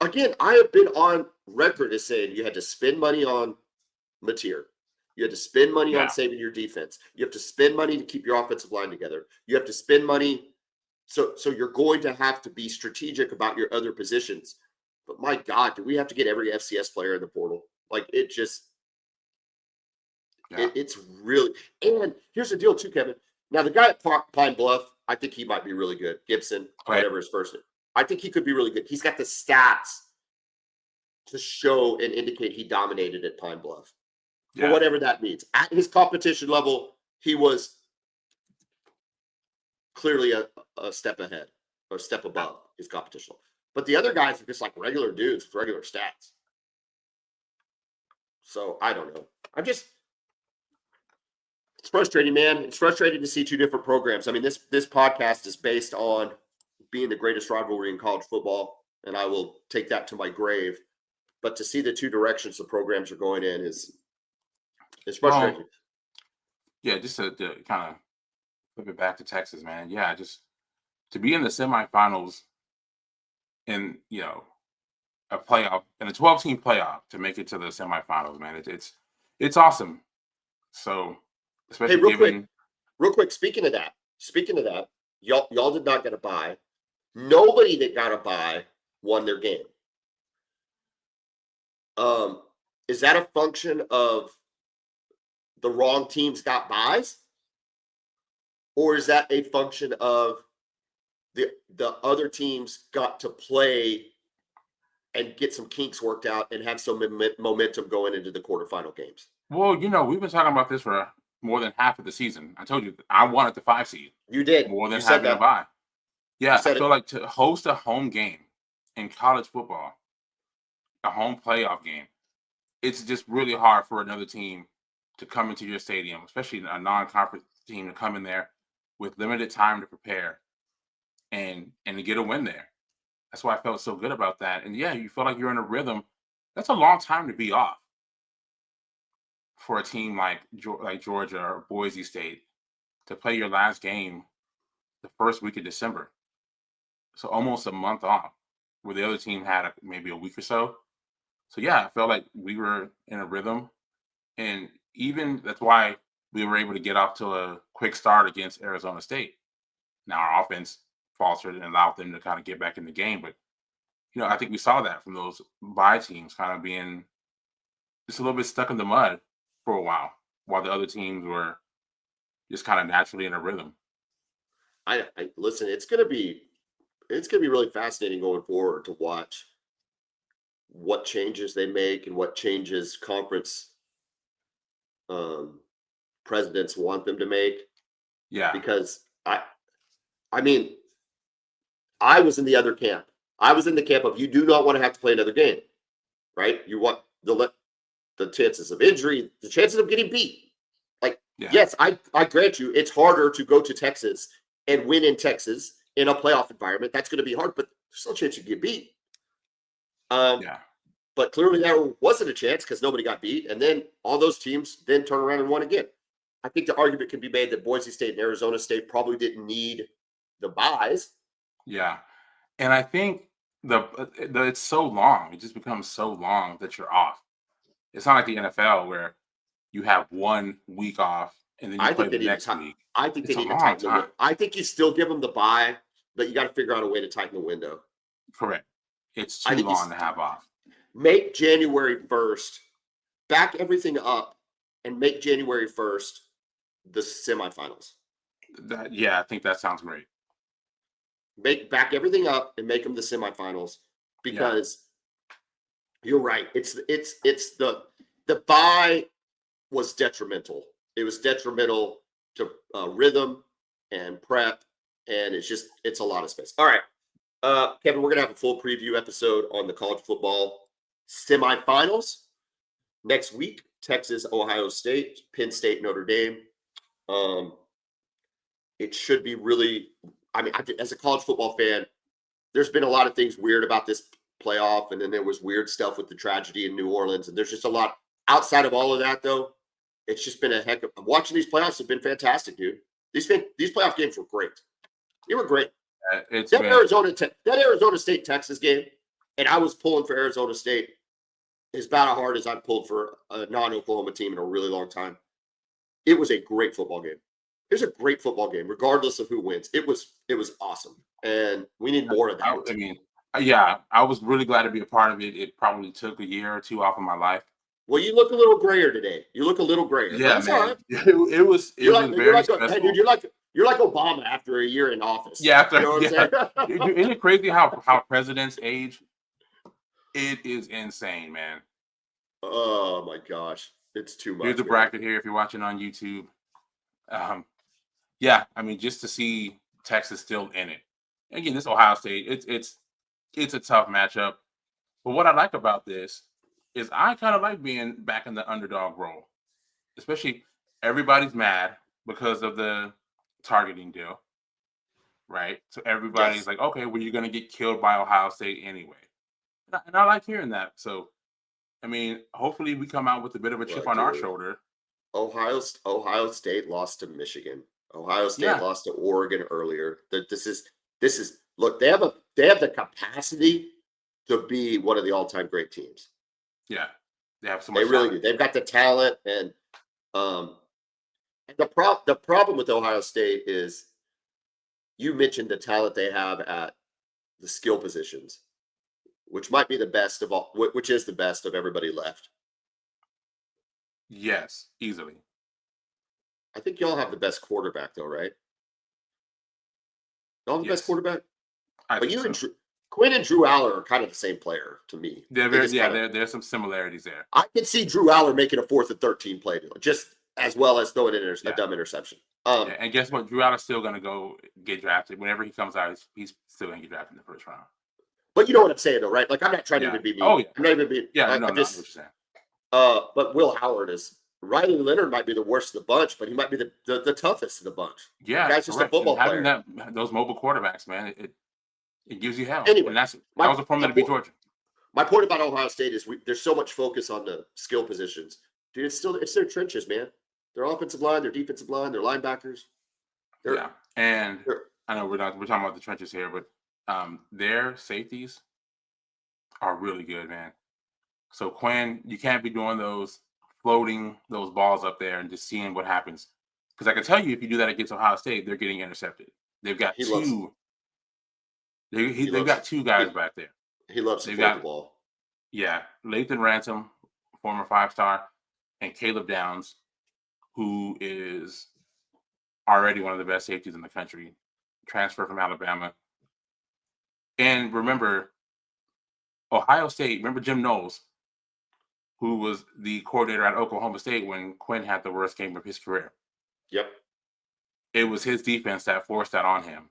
again, I have been on record as saying you had to spend money on Mateer. You had to spend money on saving your defense. You have to spend money to keep your offensive line together. You have to spend money. So you're going to have to be strategic about your other positions. But my God, do we have to get every FCS player in the portal? Like, it just
Yeah.
It's really, and here's the deal too, Kevin. Now the guy at Pine Bluff, I think he might be really good. Gibson,
Right.
whatever his first name. I think he could be really good. He's got the stats to show and indicate he dominated at Pine Bluff. For whatever that means. At his competition level, he was clearly a step ahead or a step above his competition. But the other guys are just like regular dudes with regular stats. So I don't know. It's frustrating, man. It's frustrating to see two different programs. I mean, this podcast is based on being the greatest rivalry in college football, and I will take that to my grave. But to see the two directions the programs are going in is frustrating.
Well, yeah, just to kind of flip it back to Texas, man. Yeah, just to be in the semifinals in a playoff and a 12-team playoff to make it to the semifinals, man. It's awesome. So especially
real quick. Speaking of that, y'all did not get a bye. Nobody that got a bye won their game. Is that a function of the wrong teams got byes, or is that a function of the other teams got to play and get some kinks worked out and have some momentum going into the quarterfinal games?
Well, we've been talking about this for more than half of the season. I told you I wanted the 5 seed.
You did.
More than having a bye. Yeah, I feel like to host a home game in college football, a home playoff game, it's just really hard for another team to come into your stadium, especially a non-conference team, to come in there with limited time to prepare and to get a win there. That's why I felt so good about that. And yeah, you feel like you're in a rhythm. That's a long time to be off for a team like Georgia or Boise State to play your last game the first week of December. So almost a month off, where the other team had maybe a week or so. So yeah, I felt like we were in a rhythm, and even that's why we were able to get off to a quick start against Arizona State. Now our offense faltered and allowed them to kind of get back in the game, but I think we saw that from those bye teams kind of being just a little bit stuck in the mud for a while the other teams were just kind of naturally in a rhythm.
I listen. It's gonna be really fascinating going forward to watch what changes they make and what changes conference presidents want them to make.
Yeah,
because I mean, I was in the other camp. I was in the camp of you do not want to have to play another game, right? You want the chances of injury, the chances of getting beat. Like, yes, I grant you, it's harder to go to Texas and win in Texas in a playoff environment. That's going to be hard, but there's still a chance you get beat. But clearly there wasn't a chance because nobody got beat, and then all those teams then turn around and won again. I think the argument can be made that Boise State and Arizona State probably didn't need the byes.
Yeah, and I think it's so long. It just becomes so long that you're off. It's not like the NFL where you have 1 week off and then you play the next week.
I think they need to tighten the window. I think you still give them the bye, but you got to figure out a way to tighten the window.
Correct. It's too long to have off.
Make January 1st, back everything up, and make January 1st the semifinals.
I think that sounds great.
Back everything up and make them the semifinals, because you're right. It's the bye was detrimental. It was detrimental to rhythm and prep, and it's a lot of space. All right, Kevin, we're gonna have a full preview episode on the college football semifinals next week. Texas, Ohio State, Penn State, Notre Dame. It should be really. I mean, as a college football fan, there's been a lot of things weird about this playoff, and then there was weird stuff with the tragedy in New Orleans, and there's just a lot outside of all of that, though. It's just been a heck of watching these playoffs have been fantastic, dude. These playoff games were great. They were great. That Arizona State Texas game, and I was pulling for Arizona State as about as hard as I've pulled for a non-Oklahoma team in a really long time. It was a great football game. It was a great football game, regardless of who wins. It was awesome, and we need more of that.
I mean, I was really glad to be a part of it. It probably took a year or two off of my life
Well, you look a little grayer today. You look a little grayer.
Yeah,
That's all
man.
right.
It was very
Hey, dude,
stressful.
you're like Obama after a year in office.
Yeah, after
You know what I'm saying?
Isn't it crazy how presidents age? It is insane, man.
Oh my gosh, it's too much.
Here's the bracket here if you're watching on YouTube. Yeah, I mean, just to see Texas still in it. Again, this Ohio State, it's a tough matchup. But what I like about this is I kind of like being back in the underdog role, especially everybody's mad because of the targeting deal, right? So everybody's
Yes.
like, okay, well, you're going to get killed by Ohio State anyway. And I like hearing that. So, I mean, hopefully we come out with a bit of a chip
Look,
on our
dude,
shoulder.
Ohio State lost to Michigan. Ohio State
Yeah.
lost to Oregon earlier. This is look, they have the capacity to be one of the all-time great teams.
Yeah. They have so much
They really
talent.
do. They've got the talent, and the problem with Ohio State is you mentioned the talent they have at the skill positions, which might be the best of all, which is the best of everybody left.
Yes, easily.
I think y'all have the best quarterback, though, right? Y'all have the best
Yes.
quarterback.
I
But
think so.
Quinn and Drew Aller are kind of the same player to me.
There's some similarities there.
I can see Drew Aller making a 4th and 13 play, just as well as throwing in a dumb interception.
Yeah, and guess what? Drew Allen's still going to go get drafted. Whenever he comes out, he's still going to get drafted in the first round.
But you know what I'm saying, though, right? Like, I'm not trying to even be mean.
Oh, yeah.
I'm not even being.
Yeah,
I
know what
just,
you're saying.
but Will Howard is. Riley Leonard might be the worst of the bunch, but he might be the toughest of the bunch.
Yeah,
the guy's just a football
player.
Having
those mobile quarterbacks, man, it gives you hell.
Anyway,
and that was a formula to beat Georgia.
My point about Ohio State is there's so much focus on the skill positions. Dude, it's their trenches, man. Their offensive line, their defensive line, their linebackers.
And I know we're talking about the trenches here, but their safeties are really good, man. So Quinn, you can't be doing floating those balls up there and just seeing what happens. Because I can tell you, if you do that against Ohio State, they're getting intercepted. They've got two. They've got two guys back there.
He loves to throw the ball.
Yeah, Lathan Ransom, former 5-star, and Caleb Downs, who is already one of the best safeties in the country, transfer from Alabama. And remember, Ohio State, remember Jim Knowles, who was the coordinator at Oklahoma State when Quinn had the worst game of his career.
Yep.
It was his defense that forced that on him.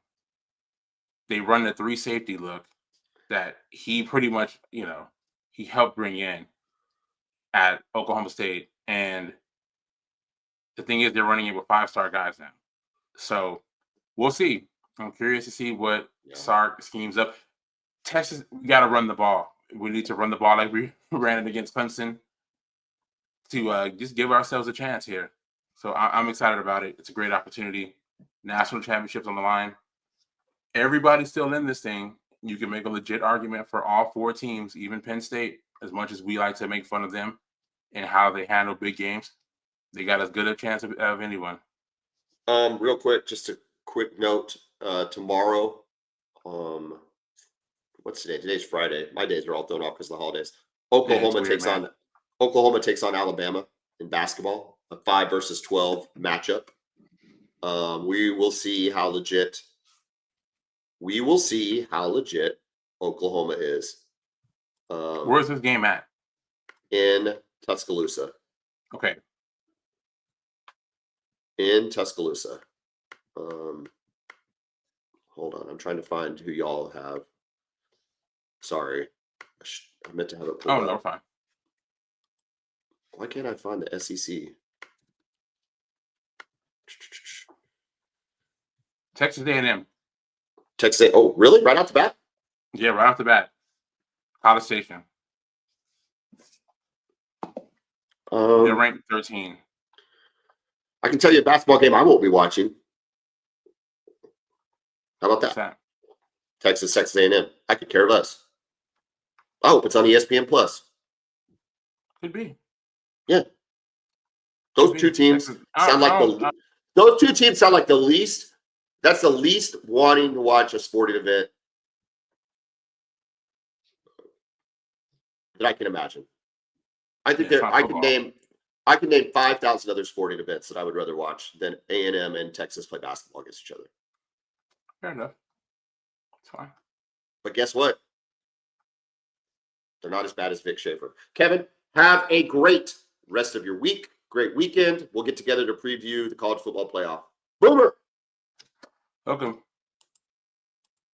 They run the 3 safety look that he pretty much, he helped bring in at Oklahoma State. And the thing is, they're running it with 5-star guys now. So we'll see. I'm curious to see what Sark schemes up. Texas, we got to run the ball. We need to run the ball like we ran it against Clemson to just give ourselves a chance here. So I'm excited about it. It's a great opportunity. National championships on the line. Everybody's still in this thing. You can make a legit argument for all 4 teams, even Penn State, as much as we like to make fun of them and how they handle big games. They got as good a chance of anyone.
Real quick, just a quick note. Tomorrow, what's today? Today's Friday. My days are all thrown off because of the holidays. Oklahoma takes on Alabama in basketball, a 5 versus 12 matchup. We will see how legit Oklahoma is.
Where's this game at?
In Tuscaloosa.
Okay.
In Tuscaloosa. Hold on. I'm trying to find who y'all have. Sorry. I meant to have it pulled up.
No, fine.
Why can't I find the SEC?
Texas A&M.
Texas. Oh, really? Right off the bat?
Yeah, right off the bat. College Station. They're ranked 13.
I can tell you a basketball game I won't be watching. How about that?
What's that?
Texas A&M. I could care less. I hope it's on ESPN Plus.
Could be.
Yeah. Those two teams sound like the least. That's the least wanting to watch a sporting event that I can imagine. I think
it's not
I
football.
could name 5,000 other sporting events that I would rather watch than A&M and Texas play basketball against each other.
Fair enough. It's fine.
But guess what? They're not as bad as Vic Schaefer. Kevin, have a great rest of your week. Great weekend. We'll get together to preview the college football playoff. Boomer!
Welcome.